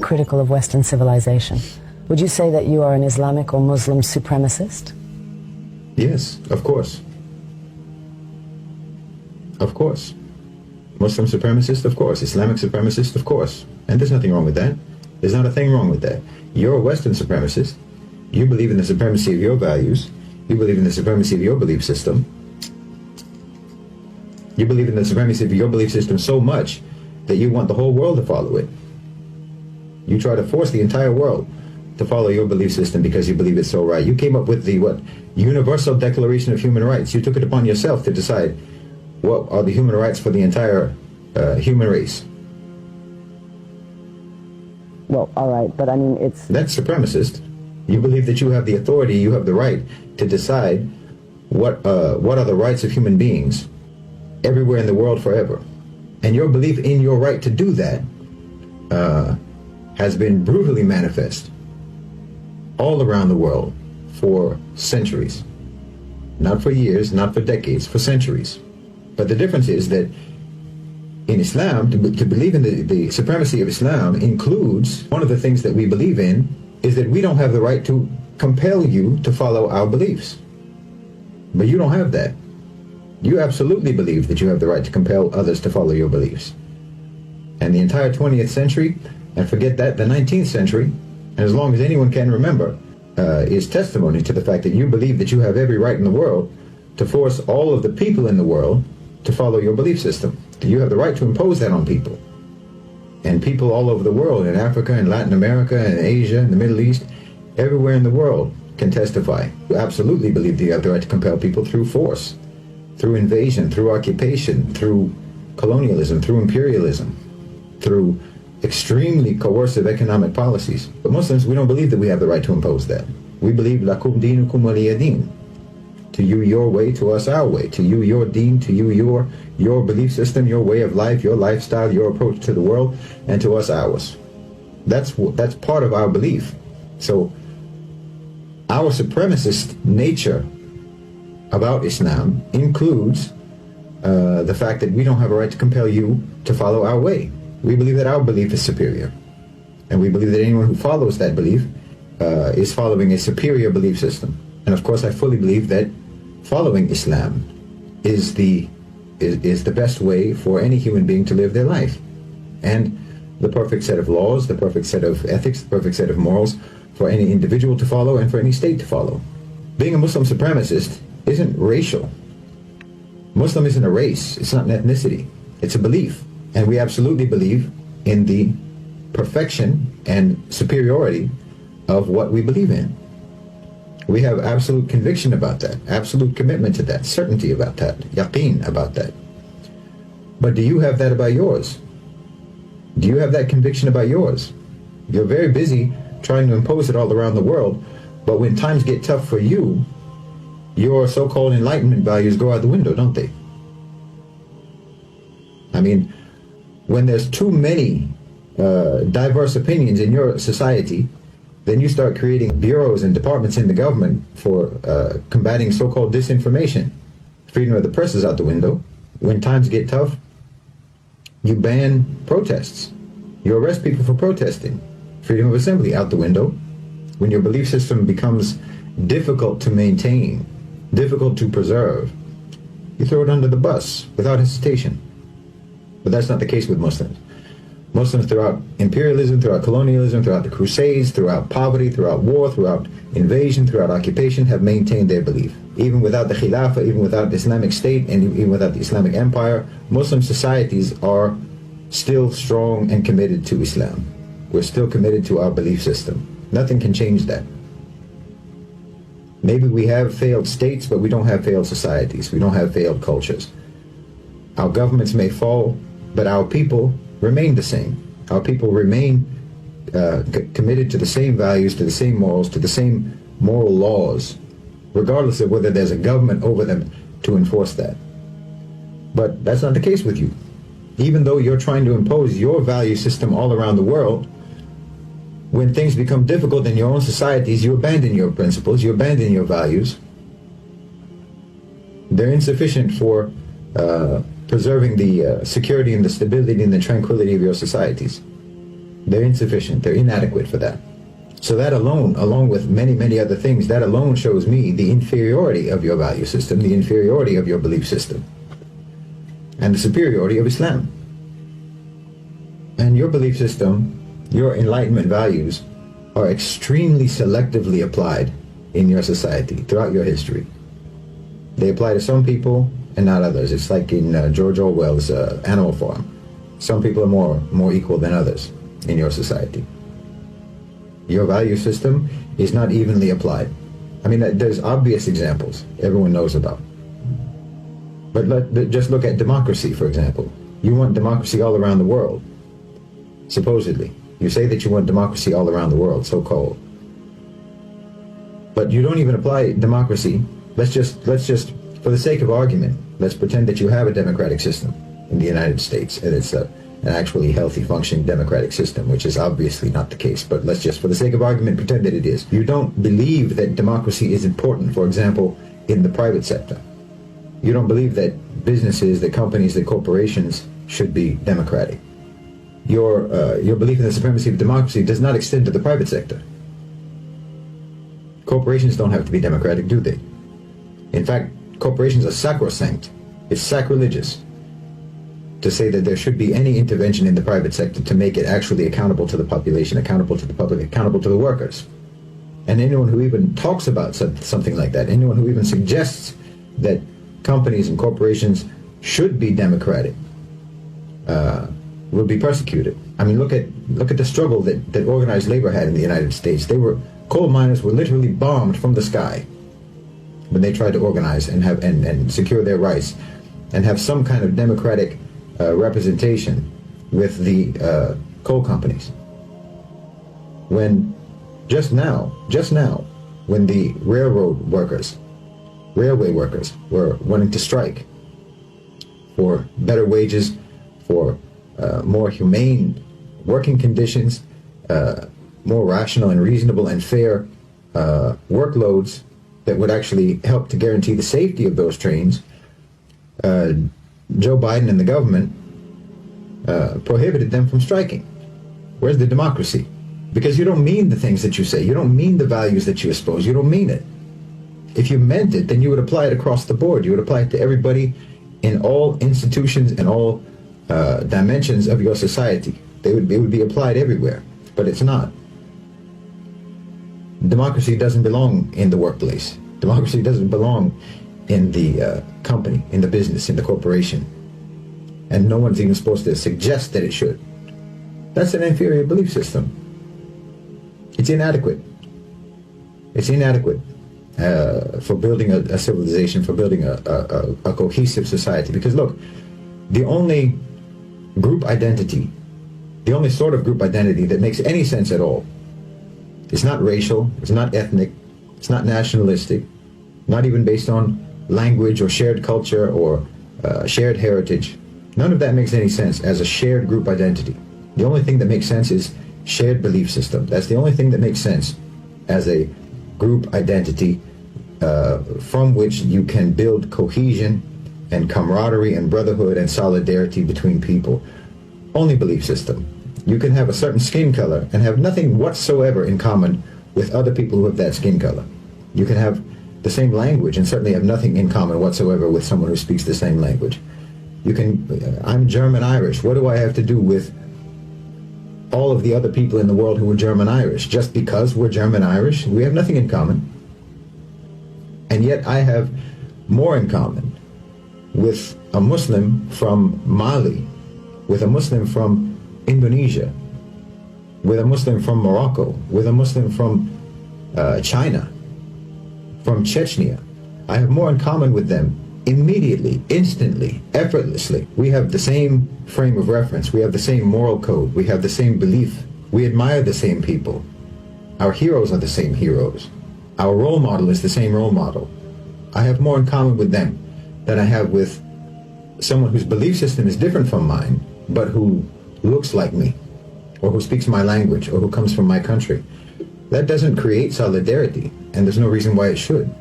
critical of Western civilization. Would you say that you are an Islamic or Muslim supremacist? Yes, of course. Of course. Muslim supremacist, of course. Islamic supremacist, of course. And there's nothing wrong with that. There's not a thing wrong with that. You're a Western supremacist. You believe in the supremacy of your values. You believe in the supremacy of your belief system. You believe in the supremacy of your belief system so much that you want the whole world to follow it. You try to force the entire world to follow your belief system because you believe it's so right. You came up with the, Universal Declaration of Human Rights. You took it upon yourself to decide what are the human rights for the entire human race. Well, all right, but I mean, That's supremacist. You believe that you have the authority, you have the right to decide what are the rights of human beings everywhere in the world forever. And your belief in your right to do that has been brutally manifest all around the world for centuries. Not for years, not for decades, for centuries. But the difference is that in Islam, to believe in the supremacy of Islam includes, one of the things that we believe in is that we don't have the right to compel you to follow our beliefs. But you don't have that. You absolutely believe that you have the right to compel others to follow your beliefs. And the entire 20th century, and forget that, the 19th century, and as long as anyone can remember, is testimony to the fact that you believe that you have every right in the world to force all of the people in the world to follow your belief system. You have the right to impose that on people. And people all over the world, in Africa, in Latin America, in Asia, in the Middle East, everywhere in the world can testify. You absolutely believe that you have the right to compel people through force, through invasion, through occupation, through colonialism, through imperialism, through extremely coercive economic policies. But Muslims, we don't believe that we have the right to impose that. We believe lakum dinukum waliya din. To you your way, to us our way. To you your deen, to you your belief system, your way of life, your lifestyle, your approach to the world, and to us ours. That's part of our belief. So our supremacist nature about Islam includes the fact that we don't have a right to compel you to follow our way. We believe that our belief is superior. And we believe that anyone who follows that belief is following a superior belief system. And of course I fully believe that following Islam is the best way for any human being to live their life. And the perfect set of laws, the perfect set of ethics, the perfect set of morals for any individual to follow and for any state to follow. Being a Muslim supremacist isn't racial. Muslim isn't a race, it's not an ethnicity, it's a belief. And we absolutely believe in the perfection and superiority of what we believe in. We have absolute conviction about that, absolute commitment to that, certainty about that, yaqeen about that. But do you have that about yours? Do you have that conviction about yours? You're very busy trying to impose it all around the world, but when times get tough for you, your so-called enlightenment values go out the window, don't they? I mean, when there's too many diverse opinions in your society, then you start creating bureaus and departments in the government for combating so-called disinformation. Freedom of the press is out the window. When times get tough, you ban protests. You arrest people for protesting. Freedom of assembly out the window. When your belief system becomes difficult to maintain, difficult to preserve, you throw it under the bus without hesitation. But that's not the case with Muslims. Muslims throughout imperialism, throughout colonialism, throughout the Crusades, throughout poverty, throughout war, throughout invasion, throughout occupation, have maintained their belief. Even without the Khilafah, even without the Islamic State, and even without the Islamic Empire, Muslim societies are still strong and committed to Islam. We're still committed to our belief system. Nothing can change that. Maybe we have failed states, but we don't have failed societies. We don't have failed cultures. Our governments may fall, but our people remain the same. Our people remain committed to the same values, to the same morals, to the same moral laws, regardless of whether there's a government over them to enforce that. But that's not the case with you. Even though you're trying to impose your value system all around the world, when things become difficult in your own societies, you abandon your principles, you abandon your values. They're insufficient for preserving the security and the stability and the tranquility of your societies. They're insufficient. They're inadequate for that. So that alone, along with many, many other things, that alone shows me the inferiority of your value system, the inferiority of your belief system, and the superiority of Islam. And your belief system, your enlightenment values, are extremely selectively applied in your society throughout your history. They apply to some people and not others. It's like in George Orwell's Animal Farm. Some people are more equal than others in your society. Your value system is not evenly applied. I mean, there's obvious examples everyone knows about. But just look at democracy, for example. You want democracy all around the world, supposedly. You say that you want democracy all around the world, so-called. But you don't even apply democracy. Let's just, for the sake of argument, let's pretend that you have a democratic system in the United States, and it's an actually healthy, functioning democratic system, which is obviously not the case. But let's just, for the sake of argument, pretend that it is. You don't believe that democracy is important, for example, in the private sector. You don't believe that businesses, that companies, that corporations should be democratic. Your belief in the supremacy of democracy does not extend to the private sector. Corporations don't have to be democratic, do they? In fact, corporations are sacrosanct. It's sacrilegious to say that there should be any intervention in the private sector to make it actually accountable to the population, accountable to the public, accountable to the workers. And anyone who even talks about something like that, anyone who even suggests that companies and corporations should be democratic, will be persecuted. I mean, look at the struggle that organized labor had in the United States. Coal miners were literally bombed from the sky when they tried to organize and secure their rights and have some kind of democratic representation with the coal companies. When just now, when the railway workers were wanting to strike for better wages, for more humane working conditions, more rational and reasonable and fair workloads that would actually help to guarantee the safety of those trains, Joe Biden and the government prohibited them from striking. Where's the democracy? Because you don't mean the things that you say. You don't mean the values that you espouse. You don't mean it. If you meant it, then you would apply it across the board. You would apply it to everybody in all institutions and all dimensions of your society. It would be applied everywhere, but it's not. Democracy doesn't belong in the workplace. Democracy doesn't belong in the company, in the business, in the corporation. And no one's even supposed to suggest that it should. That's an inferior belief system. It's inadequate. It's inadequate for building a civilization, for building a cohesive society. Because look, the only group identity, the only sort of group identity that makes any sense at all, it's not racial, it's not ethnic, it's not nationalistic, not even based on language or shared culture or shared heritage. None of that makes any sense as a shared group identity. The only thing that makes sense is shared belief system. That's the only thing that makes sense as a group identity from which you can build cohesion and camaraderie and brotherhood and solidarity between people. Only belief system. You can have a certain skin color and have nothing whatsoever in common with other people who have that skin color. You can have the same language and certainly have nothing in common whatsoever with someone who speaks the same language. You can, I'm German Irish. What do I have to do with all of the other people in the world who are German Irish? Just because we're German Irish? We have nothing in common. And yet I have more in common with a Muslim from Mali, with a Muslim from Indonesia, with a Muslim from Morocco, with a Muslim from China, from Chechnya. I have more in common with them immediately, instantly, effortlessly. We have the same frame of reference. We have the same moral code. We have the same belief. We admire the same people. Our heroes are the same heroes. Our role model is the same role model. I have more in common with them than I have with someone whose belief system is different from mine, but who looks like me, or who speaks my language, or who comes from my country. That doesn't create solidarity, and there's no reason why it should.